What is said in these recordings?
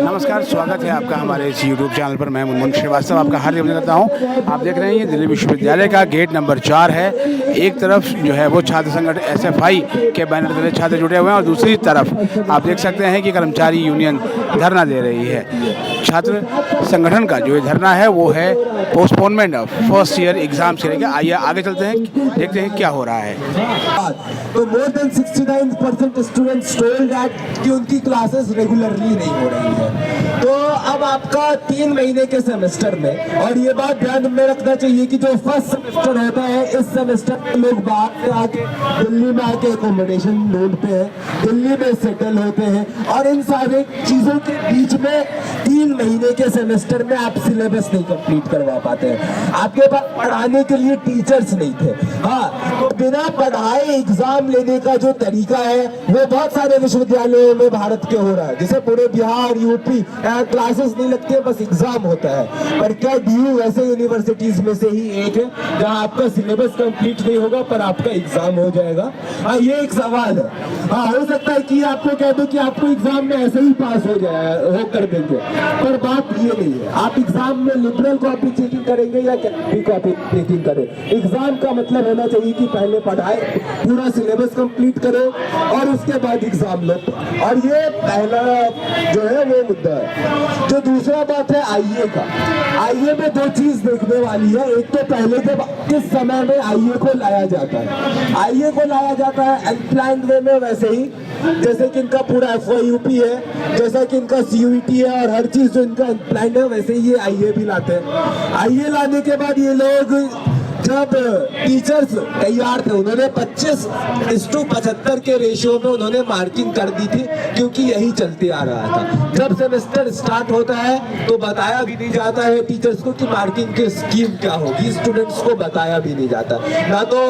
नमस्कार, स्वागत है आपका हमारे इस यूट्यूब चैनल पर। मैं मुनमुन श्रीवास्तव आपका हार्दिक अभिनंदन करता हूँ। आप देख रहे हैं ये दिल्ली विश्वविद्यालय का गेट नंबर 4 है। एक तरफ जो है वो छात्र संगठन SFI के बैनर तले छात्र जुड़े हुए हैं और दूसरी तरफ आप देख सकते हैं कि कर्मचारी यूनियन धरना दे रही है। छात्र संगठन का जो ये धरना है वो है postponement of first year exam से लेकर। आइए आगे चलते हैं, देखते हैं क्या हो रहा है। तो more than 69% students told that कि उनकी क्लासेस रेगुलरली नहीं हो रही है। तो अब आपका 3 महीने के सेमेस्टर में, और ये बात ध्यान में रखना चाहिए कि जो फर्स्ट सेमेस्टर होता है, इस सेमेस्टर में लोग बाहर से आके दिल्ली में आके एकोमोडेशन ढूंढते हैं, दिल्ली में सेटल होते हैं, और इन सारे चीजों के बीच में 3 महीने के सेमेस्टर में आप सिलेबस नहीं कंप्लीट करवा पाते हैं। आपके पास पढ़ाने के लिए टीचर्स नहीं थे। हाँ, तो बिना पढ़ाए एग्जाम लेने का जो तरीका है वो बहुत सारे विश्वविद्यालयों में भारत के हो रहा है। जैसे पूरे बिहार, यूपी क्लासेस नहीं लगती है, बस एग्जाम होता है। पर क्या DU ऐसे यूनिवर्सिटीज में से ही एक है जहां आपका सिलेबस कंप्लीट नहीं होगा पर आपका एग्जाम हो जाएगा? हाँ, ये एक सवाल है। हाँ, हो सकता है कि आपको कह दो कि आपको एग्जाम में ऐसे ही पास हो कर देंगे, पर बात ये नहीं है। आप एग्जाम में लिबरल कॉपी चेकिंग करेंगे या कैटेगरी कॉपी चेकिंग करें? एग्जाम का मतलब होना चाहिए कि पहले पढ़ाए, पूरा सिलेबस कंप्लीट करो और उसके बाद एग्जाम लो। और ये पहला जो है वो मुद्दा है। जो दूसरा बात है IE का, IE में 2 चीज देखने वाली है। एक तो पहले जब किस समय में IE को लाया जाता है। IE को लाया जाता है अनप्लान्ड वे में, वैसे ही जैसे कि इनका पूरा FYUP है, जैसा कि इनका CUET है, और हर चीज जो इनका अनप्लान्ड है वैसे ही ये IE भी लाते हैं। IE लाने के बाद ये लोग, जब टीचर्स तैयार थे, उन्होंने 25:75 के रेशियो में उन्होंने मार्किंग कर दी थी, क्योंकि यही चलते आ रहा था। जब सेमेस्टर स्टार्ट होता है तो बताया भी नहीं जाता है टीचर्स को कि मार्किंग की स्कीम क्या होगी। स्टूडेंट्स को बताया भी नहीं जाता, ना तो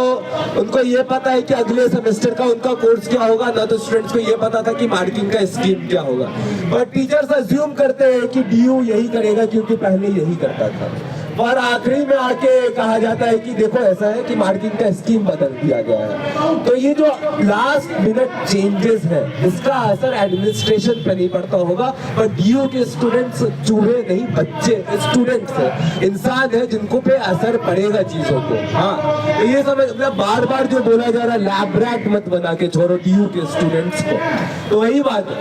उनको ये पता है कि अगले सेमेस्टर का उनका कोर्स क्या होगा, ना तो स्टूडेंट्स को ये पता था कि मार्किंग का स्कीम क्या होगा। बट टीचर्स अज्यूम करते हैं कि DU यही करेगा क्योंकि पहले यही करता था, और आखिरी में आके कहा जाता है कि देखो ऐसा है कि मार्किंग का स्कीम बदल दिया गया है। तो ये जो लास्ट मिनट चेंजेस है, इसका असर एडमिनिस्ट्रेशन पे नहीं पड़ता होगा, पर DU के स्टूडेंट्स चूहे नहीं, बच्चे स्टूडेंट्स है, इंसान है, जिनको पे असर पड़ेगा चीजों को। हाँ, तो ये समझ, मतलब बार बार जो बोला जा रहा है लैब रैट मत बना के छोड़ो DU के स्टूडेंट्स को, तो वही बात है।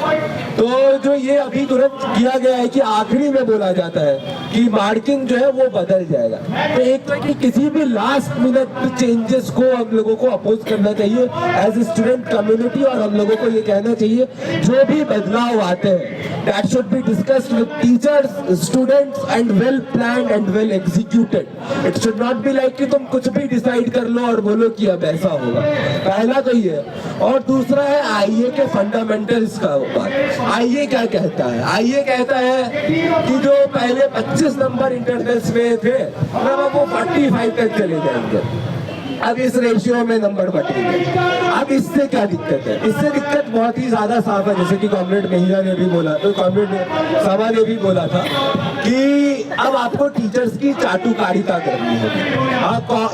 तो जो ये अभी तुरंत किया गया है कि आखिरी में बोला जाता है कि मार्किंग जो है वो बदल जाएगा। तो एक तो कि किसी भी लास्ट मिनट चेंजेस को हम लोगों को अपोज करना चाहिए एज ए स्टूडेंट कम्युनिटी, और हम लोगों को ये कहना चाहिए जो भी बदलाव आते हैं that should be discussed with teachers, students and well planned and well executed. It should not be like कि तुम कुछ भी डिसाइड कर लो और बोलो कि अब ऐसा होगा। पहला तो ये, और दूसरा है IE के फंडामेंटल्स का बात। IE क्या कहता है? IE कहता है कि जो पहले 25 नंबर इंटरनल्स में थे, अब वो 45 तक चले जाएंगे। अब इस रेशियो में नंबर बटेंगे। अब इससे क्या दिक्कत है? इससे दिक्कत बहुत ही ज्यादा साफ है, जैसे कि कॉमरेड महिला ने भी बोला, तो कॉमरेड सभा ने भी बोला था कि अब आपको टीचर्स की चाटुकारिता करनी होगी।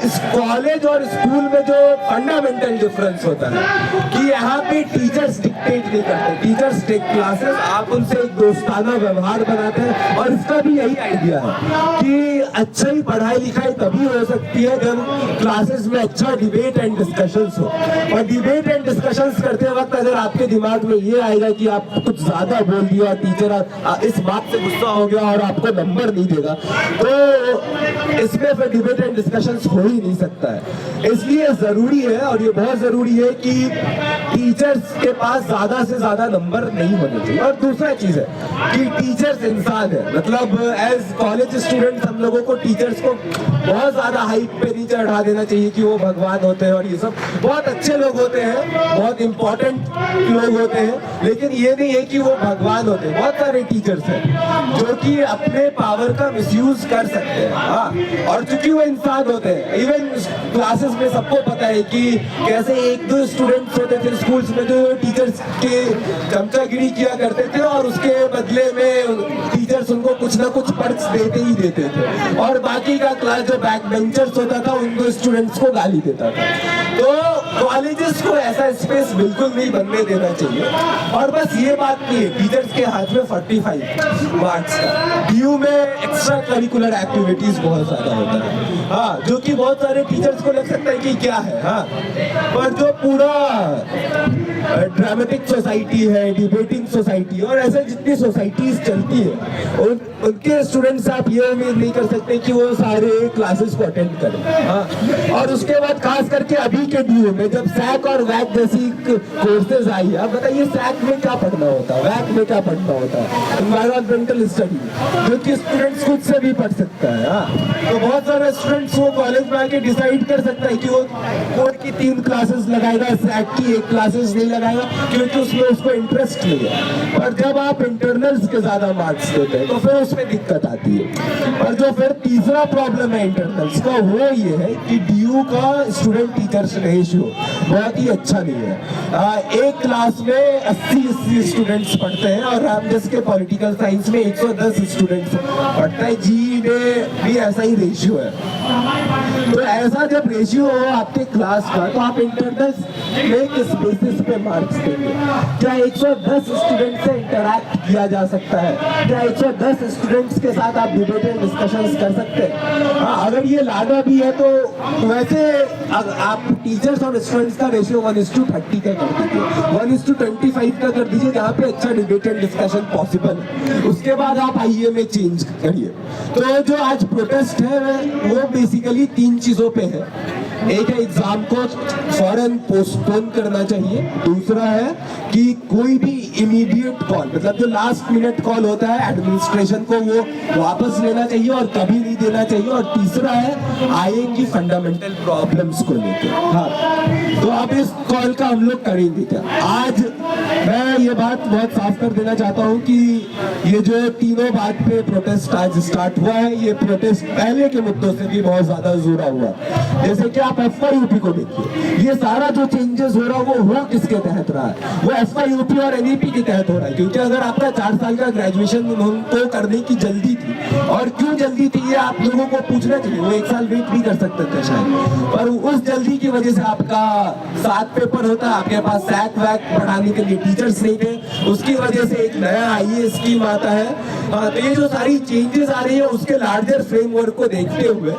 इस कॉलेज और स्कूल में जो फंडामेंटल डिफरेंस होता है कि यहाँ पे टीचर्स डिक्टेट नहीं करते, टीचर्स टेक क्लासेस, आप उनसे एक दोस्ताना व्यवहार बनाते हैं। और इसका भी यही आइडिया है कि अच्छा ही पढ़ाई लिखाई तभी हो सकती है जब क्लासेस में अच्छा डिबेट एंड डिस्कशंस हो। और डिबेट एंड डिस्कशंस करते वक्त अगर आपके दिमाग में ये आएगा कि आप कुछ ज्यादा बोल दिया, टीचर इस बात से गुस्सा हो गया और आपको नंबर नहीं देगा, तो इसमें फिर डिबेट एंड डिस्कशंस हो ही नहीं सकता है। इसलिए जरूरी है, और ये बहुत जरूरी है कि टीचर्स के पास ज्यादा से ज्यादा नंबर नहीं होने चाहिए। और दूसरा चीज है कि टीचर्स इंसान है, मतलब एज कॉलेज स्टूडेंट हम लोगों को टीचर्स को बहुत ज्यादा हाइप पे नहीं चढ़ा देना चाहिए कि वो भगवान होते हैं, और ये सब बहुत अच्छे लोग होते हैं, बहुत इंपॉर्टेंट लोग होते हैं, लेकिन ये नहीं है कि वो भगवान होते हैं। बहुत सारे टीचर्स हैं जो कि अपने पावर का मिसयूज कर सकते हैं। हाँ, और चूंकि वो इंसान होते हैं, इवन क्लासेस में सबको पता है कि कैसे 1-2 स्टूडेंट्स होते थे स्कूल्स में जो टीचर्स के चमचागिरी किया करते थे, और उसके बदले में टीचर्स उनको कुछ कुछ ना कुछ पर्क्स देते ही देते थे, और बाकी का क्लास जो बैक बेंचर्स होता था उनको स्टूडेंट्स को गाली देता था। तो कॉलेजेस को ऐसा स्पेस बिल्कुल नहीं बनने देना चाहिए। और बस ये बात नहीं है, टीचर्स के हाथ में 45 मार्क्स का डीयू में एक्स्ट्रा करिकुलर एक्टिविटीज बहुत ज्यादा होता है, हाँ, जो कि बहुत सारे टीचर्स को लग सकता है कि क्या है, हाँ, पर जो पूरा ड्रामेटिक सोसाइटी है, डिबेटिंग सोसाइटी और ऐसे जितनी सोसाइटीज चलती है उनके स्टूडेंट्स आप ये उम्मीद नहीं कर सकते कि वो सारे क्लासेस को अटेंड करें, हाँ। और उसके बाद खास करके अभी के डीयू में जब सैक और वैक जैसी कोर्सेज आई है, आप बताइए सैक में क्या पढ़ना होता है, वैक में क्या पढ़ना होता है, एनवायरमेंटल स्टडी, जो कि स्टूडेंट्स खुद से भी पढ़ सकता है, हाँ। तो बहुत सारे स्टूडेंट्स वो कॉलेज में आके डिसाइड कर सकता है कि वो कोड की 3 क्लासेस लगाएगा, सैक की 1 क्लासेस नहीं लगाएगा, क्योंकि उसमें उसको इंटरेस्ट नहीं है। और जब आप इंटरनल्स के ज्यादा मार्क्स देते हैं तो फिर उसमें दिक्कत आती है। और जो फिर तीसरा प्रॉब्लम है इंटरनल्स का, वो ये है कि डीयू का स्टूडेंट टीचर्स रेशियो बहुत ही अच्छा नहीं है। एक क्लास में 80 स्टूडेंट्स पढ़ते हैं और रामजस के पॉलिटिकल साइंस में 110 स्टूडेंट्स पढ़ते हैं, जी में भी ऐसा ही रेशियो है। तो ऐसा जब रेशियो हो आपके क्लास का, तो आप इंटरनल्स में किस बेसिस पे मार्क्स देंगे? क्या 110 स्टूडेंट से इंटरैक्ट किया जा सकता है? क्या 110 स्टूडेंट्स के साथ आप डिबेट एंड डिस्कशंस कर सकते हैं? हाँ, अगर ये लाना भी है तो वैसे आप टीचर्स और स्टूडेंट्स का रेशियो 1:30 का कर दीजिए, 1:25 का कर दीजिए, जहाँ पे अच्छा डिबेट एंड डिस्कशन पॉसिबल है। उसके बाद आप आईए में चेंज करिए। तो जो आज प्रोटेस्ट है वो बेसिकली 3 चीजों पे है। एक है एग्जाम को फौरन पोस्टपोन करना चाहिए, दूसरा है कि कोई भी इमीडिएट कॉल, मतलब जो लास्ट मिनट कॉल होता है एडमिनिस्ट्रेशन को, वो वापस लेना चाहिए और कभी नहीं देना चाहिए, और तीसरा है आएंगी फंडामेंटल प्रॉब्लम्स को लेकर। हाँ, तो अब इस कॉल का हम लोग करेंगे क्या? आज मैं ये बात बहुत साफ कर देना चाहता हूँ कि ये जो तीनों बात पे प्रोटेस्ट आज स्टार्ट हुआ है, ये प्रोटेस्ट पहले के मुद्दों से भी बहुत ज्यादा जुड़ा हुआ है। जैसे कि आप FYUP को देखिए, ये सारा जो चेंजेस हो रहा है वो किसके तहत रहा है? वो FYUP और NEP के तहत हो रहा है, क्योंकि अगर आपका 4 साल का ग्रेजुएशन उनको करने की जल्दी थी, और क्यों जल्दी थी ये आप लोगों को पूछना चाहिए, वो 1 साल वेट भी कर सकते थे शायद, पर उस जल्दी की वजह से आपका 7 पेपर होता है, आपके पास सैक वैक पढ़ाने के लिए टीचर्स नहीं थे, उसकी वजह से एक नया आईए स्कीम आता है। तो ये जो सारी चेंजेस आ रही है उसके लार्जर फ्रेमवर्क को देखते हुए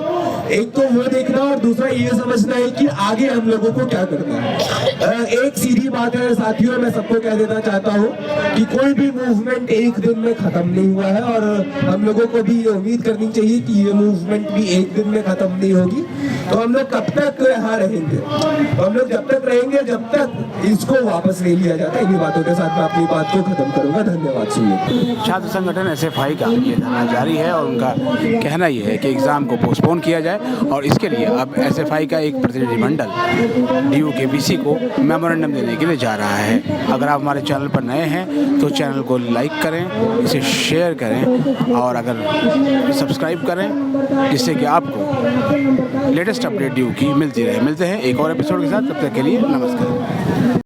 एक तो वो देखना और दूसरा ये समझना है कि आगे हम लोगों को क्या करना है। एक सीधी बात है साथियों, मैं सबको कह देना चाहता हूँ कि कोई भी मूवमेंट एक दिन में खत्म नहीं हुआ है, और हम लोगों को भी ये उम्मीद करनी चाहिए कि ये मूवमेंट भी एक दिन में खत्म नहीं होगी। तो हम लोग कब तक यहाँ रहेंगे? तो हम लोग जब तक रहेंगे जब तक इसको वापस ले लिया जाता है। इन्हीं बातों के साथ मैं अपनी बात को खत्म करूंगा। धन्यवाद। सुनिए, छात्र संगठन SFI का ये धरना जारी है और उनका कहना ये है कि एग्ज़ाम को पोस्टपोन किया जाए, और इसके लिए अब SFI का एक प्रतिनिधिमंडल DU के VC को मेमोरेंडम देने के लिए जा रहा है। अगर आप हमारे चैनल पर नए हैं तो चैनल को लाइक करें, इसे शेयर करें और अगर सब्सक्राइब करें, जिससे कि आपको लेटेस्ट अपडेट DU की मिलती रहे। मिलते हैं एक और एपिसोड के साथ, तब तक के लिए नमस्कार।